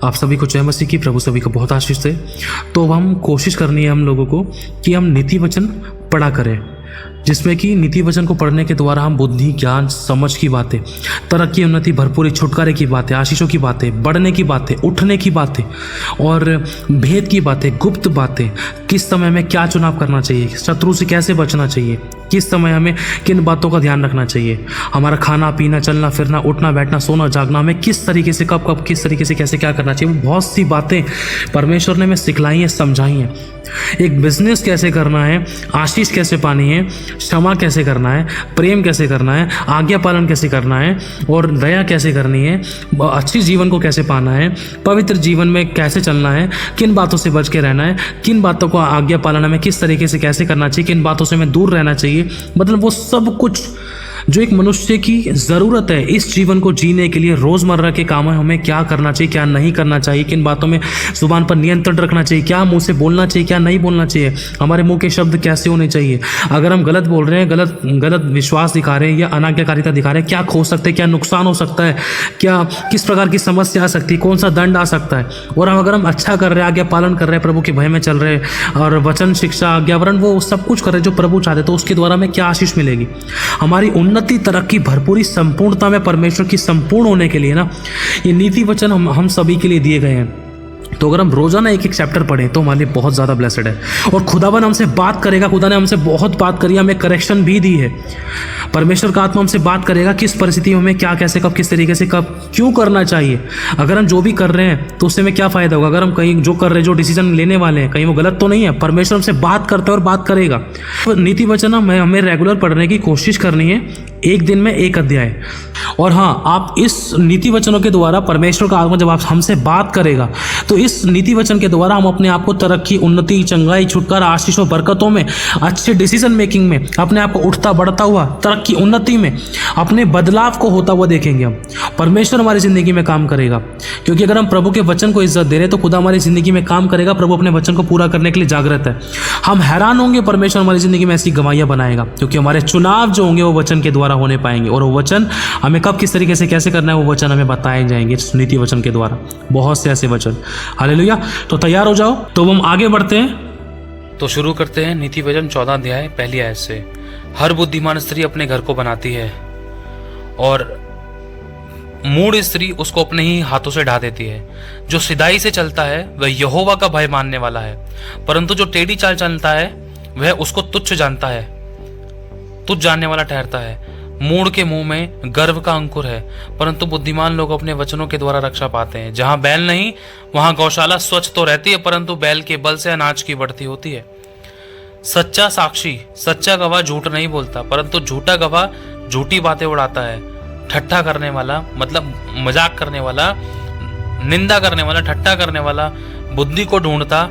आप सभी को जय मसीह की। प्रभु सभी को बहुत आशीष दे। तो हम कोशिश करनी है हम लोगों को कि हम नीति वचन पढ़ा करें, जिसमें कि नीति वचन को पढ़ने के द्वारा हम बुद्धि, ज्ञान, समझ की बातें, तरक्की, उन्नति, भरपूरी, छुटकारे की बातें, आशीषों की बातें, बढ़ने की बातें, उठने की बातें और भेद की बातें, गुप्त बातें, किस समय में क्या चुनाव करना चाहिए, शत्रु से कैसे बचना चाहिए, किस समय हमें किन बातों का ध्यान रखना चाहिए, हमारा खाना पीना, चलना फिरना, उठना बैठना, सोना जागना, हमें किस तरीके से कब कब किस तरीके से कैसे क्या करना चाहिए, बहुत सी बातें परमेश्वर ने हमें सिखलाई हैं, समझाई हैं। एक बिजनेस कैसे करना है, आशीष कैसे पानी है, क्षमा कैसे करना है, प्रेम कैसे करना है, आज्ञा पालन कैसे करना है और दया कैसे करनी है, अच्छी जीवन को कैसे पाना है, पवित्र जीवन में कैसे चलना है, किन बातों से बच के रहना है, किन बातों को आज्ञा पालन हमें किस तरीके से कैसे करना चाहिए, किन बातों से हमें दूर रहना चाहिए, मतलब वो सब कुछ जो एक मनुष्य की ज़रूरत है इस जीवन को जीने के लिए, रोज़मर्रा के काम में हमें क्या करना चाहिए, क्या नहीं करना चाहिए, किन बातों में जुबान पर नियंत्रण रखना चाहिए, क्या मुंह से बोलना चाहिए, क्या नहीं बोलना चाहिए, हमारे मुंह के शब्द कैसे होने चाहिए, अगर हम गलत बोल रहे हैं, गलत विश्वास दिखा रहे हैं या अनाज्ञाकारिता दिखा रहे हैं, क्या खो सकते हैं, क्या नुकसान हो सकता है, क्या किस प्रकार की समस्या आ सकती है, कौन सा दंड आ सकता है। और अगर हम अच्छा कर रहे हैं, आज्ञा पालन कर रहे हैं, प्रभु के भय में चल रहे हैं और वचन, शिक्षा, आज्ञावरण वो सब कुछ कर रहे हैं जो प्रभु चाहते, तो उसके द्वारा हमें क्या आशीष मिलेगी, हमारी उन्नति, तरक्की, भरपूरी, संपूर्णता में परमेश्वर की संपूर्ण होने के लिए ना ये नीति वचन हम सभी के लिए दिए गए हैं। तो अगर हम रोजाना एक एक चैप्टर पढ़ें तो हमारे लिए बहुत ज़्यादा ब्लेसड है। और खुदावन हमसे बात करेगा, खुदा ने हमसे बहुत बात करी, हमें करेक्शन भी दी है। परमेश्वर का आत्मा हमसे बात करेगा किस परिस्थिति में हमें क्या, कैसे, कब, किस तरीके से, कब, क्यों करना चाहिए। अगर हम जो भी कर रहे हैं तो उससे हमें क्या फ़ायदा होगा, अगर हम कहीं जो कर रहे हैं, जो डिसीजन लेने वाले हैं, कहीं वो गलत तो नहीं है। परमेश्वर हमसे बात करता है और बात करेगा। तो नीति वचन हमें रेगुलर पढ़ने की कोशिश करनी है, एक दिन में एक अध्याय। और हाँ, आप इस नीति वचनों के द्वारा परमेश्वर का आत्मा जब आप हमसे बात करेगा तो इस नीति वचन के द्वारा हम अपने आप को तरक्की, उन्नति, चंगाई, छुटकारा, आशीष और बरकतों में, अच्छे डिसीजन मेकिंग में, अपने आप को उठता बढ़ता हुआ, तरक्की, उन्नति में, अपने बदलाव को होता हुआ देखेंगे हम। परमेश्वर हमारी जिंदगी में काम करेगा, क्योंकि अगर हम प्रभु के वचन को इज्जत दे रहे हैं तो खुदा हमारी जिंदगी में काम करेगा। प्रभु अपने वचन को पूरा करने के लिए जागृत है। हम हैरान होंगे परमेश्वर हमारी जिंदगी में ऐसी गवाहियां बनाएगा, क्योंकि हमारे चुनाव जो होंगे वो वचन के द्वारा होने पाएंगे। और वो वचन हमें कब, किस तरीके से, कैसे करना है, वो वचन हमें बताए जाएंगे नीति वचन के द्वारा। बहुत से ऐसे वचन। हालेलुया। तो तैयार हो जाओ, तो हम आगे बढ़ते हैं। तो शुरू करते हैं नीति वचन 14 अध्याय पहली आयत से। हर बुद्धिमान स्त्री अपने घर को बनाती है और मूढ़ स्त्री उसको अपने ही हाथों से ढा देती है। जो सिधाई से चलता है वह यहोवा का भय मानने वाला है, परंतु जो टेढ़ी चाल चलता है वह उसको तुच्छ जानता है, तुच्छ जानने वाला ठहरता है। मूढ़ के मुंह में गर्व का अंकुर है, परंतु बुद्धिमान लोग अपने वचनों के द्वारा रक्षा पाते हैं। जहां बैल नहीं वहां गौशाला स्वच्छ तो रहती है, परंतु बैल के बल से अनाज की बढ़ती होती है। सच्चा साक्षी, सच्चा गवाह झूठ नहीं बोलता, परंतु झूठा गवाह झूठी बातें उड़ाता है। ठट्ठा करने वाला, मतलब मजाक करने वाला, निंदा करने वाला, ठट्ठा करने वाला बुद्धि को ढूंढता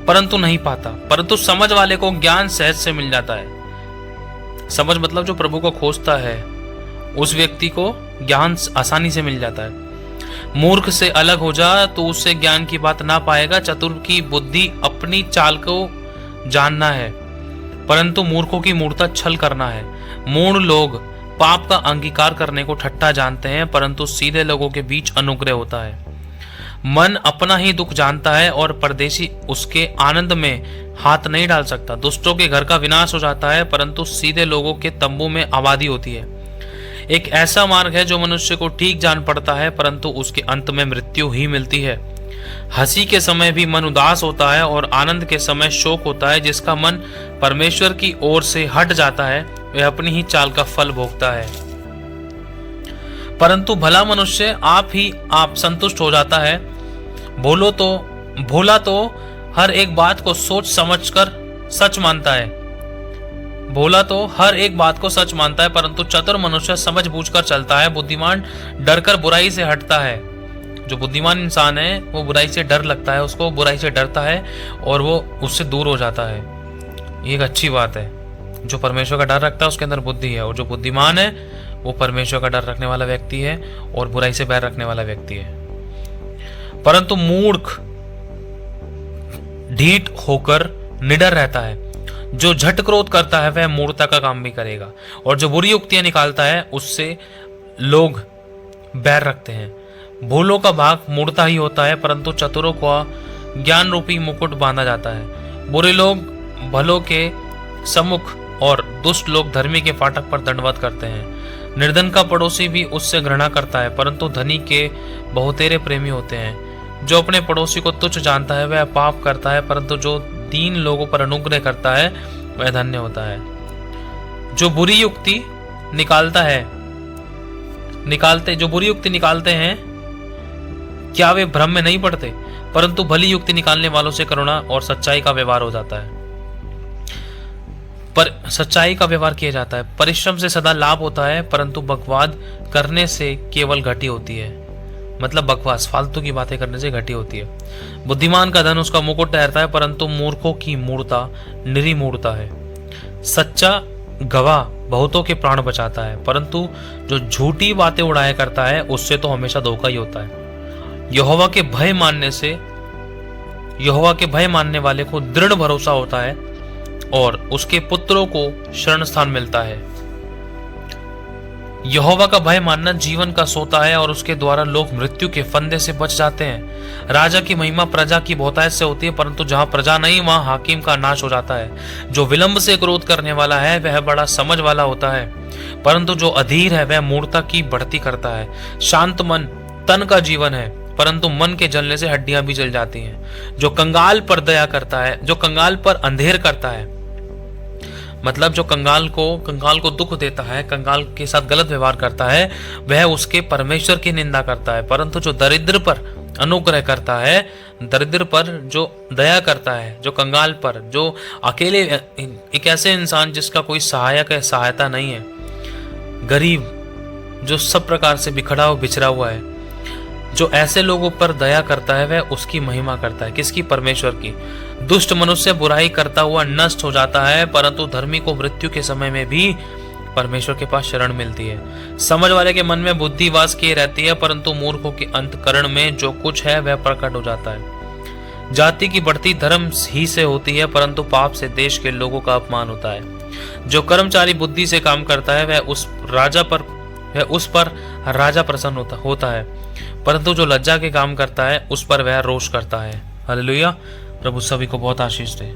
परंतु नहीं पाता, परंतु समझ वाले को ज्ञान सहज से मिल जाता है। समझ मतलब जो प्रभु को खोजता है उस व्यक्ति को ज्ञान आसानी से मिल जाता है। मूर्ख से अलग हो जा तो उससे ज्ञान की बात ना पाएगा। चतुर की बुद्धि अपनी चाल को जानना है, परंतु मूर्खों की मूर्खता छल करना है। मूढ़ लोग पाप का अंगीकार करने को ठट्ठा जानते हैं, परंतु सीधे लोगों के बीच अनुग्रह होता है। मन अपना ही दुख जानता है और परदेशी उसके आनंद में हाथ नहीं डाल सकता। दुष्टों के घर का विनाश हो जाता है, परंतु सीधे लोगों के तंबू में आबादी होती है। एक ऐसा मार्ग है जो मनुष्य को ठीक जान पड़ता है, परंतु उसके अंत में मृत्यु ही मिलती है। हंसी के समय भी मन उदास होता है और आनंद के समय शोक होता है। जिसका मन परमेश्वर की ओर से हट जाता है वह अपनी ही चाल का फल भोगता है। परंतु भला मनुष्य आप संतुष्ट हो जाता है। भोला तो हर एक बात को सोच समझकर सच मानता है। भोला तो हर एक बात को सच मानता है, परंतु चतुर मनुष्य समझ बूझकर चलता है। बुद्धिमान डरकर बुराई से हटता है। जो बुद्धिमान इंसान है वो बुराई से डर लगता है, उसको बुराई से डरता है और वो उससे दूर हो जाता है। ये एक अच्छी बात है। जो परमेश्वर का डर रखता है उसके अंदर बुद्धि है, और जो बुद्धिमान है वो परमेश्वर का डर रखने वाला व्यक्ति है और बुराई से बैर रखने वाला व्यक्ति है। परंतु मूर्ख ढीठ होकर निडर रहता है। जो झट क्रोध करता है वह मूर्खता का काम भी करेगा, और जो बुरी युक्तियां निकालता है उससे लोग बैर रखते हैं। भूलों का भाग मुड़ता ही होता है, परंतु चतुरों को ज्ञान रूपी मुकुट बांधा जाता है। बुरे लोग भलों के सम्मुख और दुष्ट लोग धर्मी के फाटक पर दंडवत करते हैं। निर्धन का पड़ोसी भी उससे घृणा करता है, परंतु धनी के बहुतेरे प्रेमी होते हैं। जो अपने पड़ोसी को तुच्छ जानता है वह पाप करता है, परंतु जो दीन लोगों पर अनुग्रह करता है वह धन्य होता है। जो बुरी युक्ति निकालते हैं क्या वे भ्रम में नहीं पड़ते? परंतु भली युक्ति निकालने वालों से करुणा और सच्चाई का व्यवहार हो जाता है, पर सच्चाई का व्यवहार किया जाता है। परिश्रम से सदा लाभ होता है, परंतु बकवाद करने से केवल घटी होती है। मतलब बकवास, फालतू की बातें करने से घटी होती है। बुद्धिमान का धन उसका मुकुट ठहरता है, परंतु मूर्खों की मूढ़ता निरी मूढ़ता है। सच्चा गवाह बहुतों के प्राण बचाता है, परंतु जो झूठी बातें उड़ाया करता है उससे तो हमेशा धोखा ही होता है। यहोवा के भय मानने वाले को दृढ़ भरोसा होता है और उसके पुत्रों को शरण स्थान मिलता है। यहोवा का भय मानना जीवन का सोता है और उसके द्वारा लोग मृत्यु के फंदे से बच जाते हैं। राजा की महिमा प्रजा की बहुतायत से होती है, परंतु जहां प्रजा नहीं वहां हाकिम का नाश हो जाता है। जो विलंब से क्रोध करने वाला है वह बड़ा समझ वाला होता है, परंतु जो अधीर है वह मूर्खता की बढ़ती करता है। शांत मन तन का जीवन है, परंतु मन के जलने से हड्डियां भी जल जाती हैं। जो कंगाल पर दया करता है, जो कंगाल पर अंधेर करता है, मतलब जो कंगाल को दुख देता है, कंगाल के साथ गलत व्यवहार करता है, वह उसके परमेश्वर की निंदा करता है। परंतु जो दरिद्र पर अनुग्रह करता है, दरिद्र पर जो दया करता है, जो कंगाल पर, जो अकेले, एक ऐसे इंसान जिसका कोई सहायक है, सहायता नहीं है, गरीब, जो सब प्रकार से बिखरा हुआ बिछड़ा हुआ है, जो ऐसे लोगों पर दया करता है वह उसकी महिमा करता है। किसकी? परमेश्वर की। दुष्ट मनुष्य बुराई करता हुआ नष्ट हो जाता है, परंतु धर्मी को मृत्यु के समय में भी परमेश्वर के पास शरण मिलती है। समझ वाले के मन में बुद्धि वास किए रहती है, परंतु मूर्खों के अंतकरण में जो कुछ है वह प्रकट हो जाता है। जाति की बढ़ती धर्म ही से होती है, परंतु पाप से देश के लोगों का अपमान होता है। जो कर्मचारी बुद्धि से काम करता है वह उस पर राजा प्रसन्न होता है, परंतु जो लज्जा के काम करता है उस पर वह रोष करता है। हालेलुया। प्रभु सभी को बहुत आशीष दे।